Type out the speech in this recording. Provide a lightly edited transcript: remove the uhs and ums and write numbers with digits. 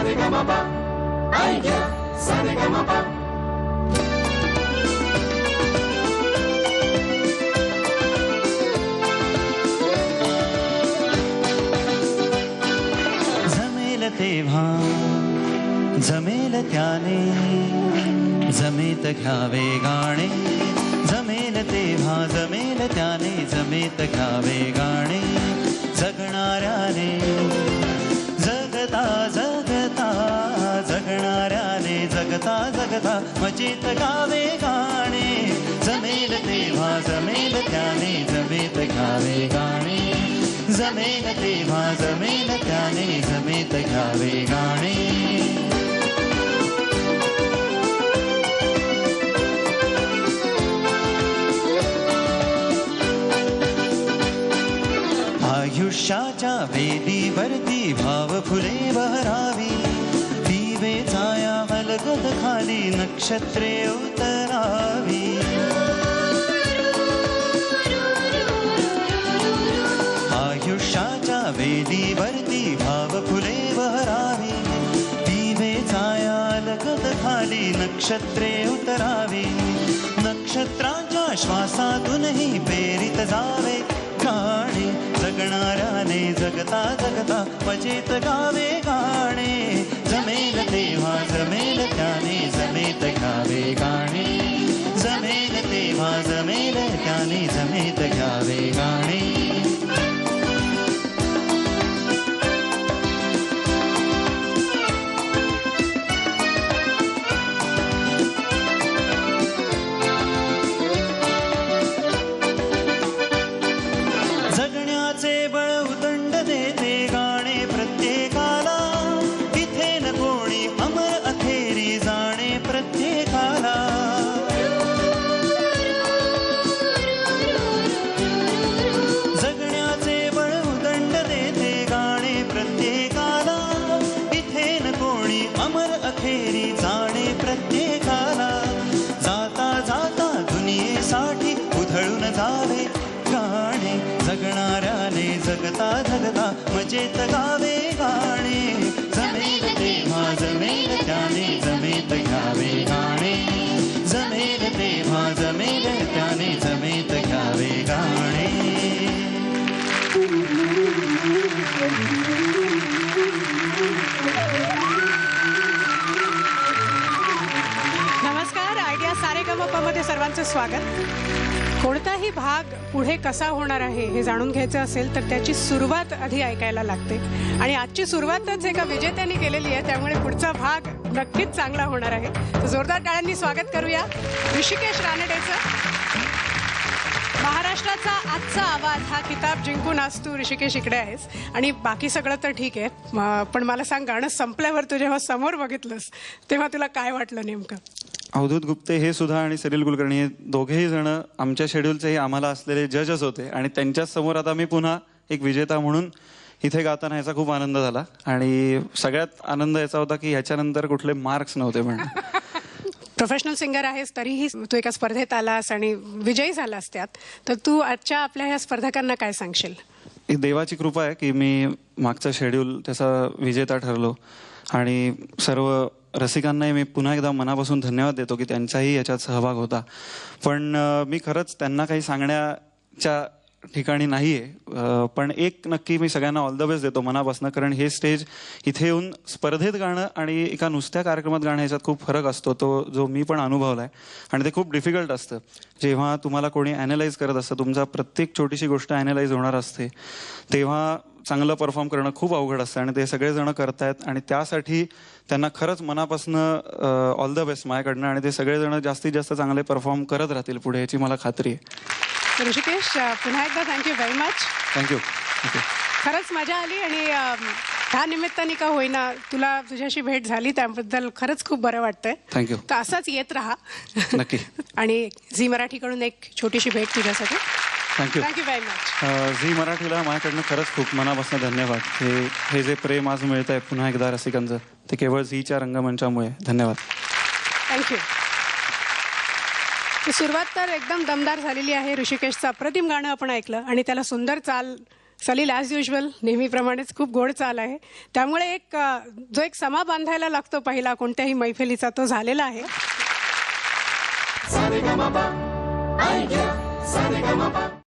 Saregama idea Saregama तेव्हा जमेल त्याने जमेत घ्यावे गाणे जमेल तेव्हा जमेल त्याने जमेत घ्यावे गाणे जगणाऱ्याने जगता जगता जगणाऱ्याने जगता जगता मजेत गावे गाणे जमेल तेव्हा जमेल त्याने जमेत घ्यावे गाणे जमेल तेव्हा जमेल त्याने जमेत घ्यावे गाणे आयुष्याच्या वेदीवरती भाव फुले बहरावी दिवे छाया अलगद खाली नक्षत्रे उतरावी आयुष्याच्या वेदीवरती भाव फुले बहरावी दिवे छाया लगद खाली नक्षत्रे उतरावी नक्षत्रांच्या श्वासातूनही पेरित जावे गाणे जगणाऱ्याने जगता जगता मजेत गावे गाणे जमेल तेव्हा जमेल त्याने जमेत घ्यावे गाणे जमेल तेव्हा जमेल त्याने जमेत घ्यावे गाणे जगणाऱ्याने जगता जगता मजेत गावे गाणे जमेल तेव्हा जमेल त्याने जमेत घ्यावे गाणे जमेल तेव्हा जमेल त्याने जमेत घ्यावे गाणे नमस्कार. आयडिया सारेगमप मध्ये सर्वांचं स्वागत. कोणताही भाग पुढे कसा होणार आहे हे जाणून घ्यायचं असेल तर त्याची सुरुवात आधी ऐकायला लागते आणि आजची सुरुवातच एका विजेत्याने केलेली आहे त्यामुळे पुढचा भाग नक्कीच चांगला होणार आहे. तर जोरदार टाळ्यांनी स्वागत करूया ऋषिकेश रानडेचं. महाराष्ट्राचा आजचा आवाज हा किताब जिंकून आज तू ऋषिकेश इकडे आहेस आणि बाकी सगळं तर ठीक आहे पण मला सांग गाणं संपल्यावर तू जेव्हा समोर बघितलंस तेव्हा तुला काय वाटलं नेमकं? अवधूत गुप्ते हे सुद्धा आणि सलील कुलकर्णी हे दोघेही जण आमच्या शेड्यूलचेही आम्हाला असलेले जजच होते आणि त्यांच्याच समोर आता मी पुन्हा एक विजेता म्हणून इथे गाताना याचा खूप आनंद झाला आणि सगळ्यात आनंद याचा होता की ह्याच्यानंतर कुठले मार्क्स नव्हते म्हणून. प्रोफेशनल सिंगर आहेस तरीही तू एका स्पर्धेत आलास आणि विजयी झालास त्यात तर तू आजच्या आपल्या ह्या स्पर्धकांना काय सांगशील? ही देवाची कृपा आहे की मी मागचा शेड्यूल त्याचा विजेता ठरलो आणि सर्व रसिकांनाही मी पुन्हा एकदा मनापासून धन्यवाद देतो की त्यांचाही याच्यात सहभाग होता. पण मी खरंच त्यांना काही सांगण्याच्या ठिकाणी नाही आहे पण एक नक्की मी सगळ्यांना ऑल द बेस्ट देतो मनापासून कारण हे स्टेज इथे येऊन स्पर्धेत गाणं आणि एका नुसत्या कार्यक्रमात गाणं ह्याच्यात खूप फरक असतो तो जो मी पण अनुभवला आहे आणि ते खूप डिफिकल्ट असतं. जेव्हा तुम्हाला कोणी ॲनालाइज करत असतं तुमचा प्रत्येक छोटीशी गोष्ट ॲनालाइज होणार असते तेव्हा चांगलं परफॉर्म करणं खूप अवघड असतं आणि ते सगळेजण करतायत आणि त्यासाठी त्यांना खरंच मनापासून ऑल द बेस्ट माझ्याकडनं आणि ते सगळेजण जास्तीत जास्त चांगले परफॉर्म करत राहतील पुढे याची मला खात्री आहे. ऋषिकेश पुन्हा एकदा थँक्यू व्हेरी मच. थँक्यू. खरंच मजा आली आणि ह्या निमित्ताने का होईना तुला तुझ्याशी भेट झाली त्याबद्दल खरंच खूप बरं वाटतंय. थँक्यू. तर असंच येत राहा नक्की. आणि झी मराठीकडून एक छोटीशी भेट तुझ्यासाठी. Thank you. Thank you very much. Zee मराठीला माझ्याकडनं खरंच खूप मनापासून धन्यवाद. हे जे प्रेम आज मिळत आहे पुन्हा एकदा रसिकांचं ते केवळ झीच्या रंगमंचामुळे. धन्यवाद. थँक्यू. सुरुवात तर एकदम दमदार झालेली आहे. ऋषिकेशचं अप्रतिम गाणं आपण ऐकलं आणि त्याला सुंदर चाल सलील ॲज युजल नेहमीप्रमाणेच खूप गोड चाल आहे, त्यामुळे जो एक समा बांधायला लागतो पहिला कोणत्याही मैफिलीचा तो झालेला आहे. सा रे गा मा पा. I get सा रे गा मा पा.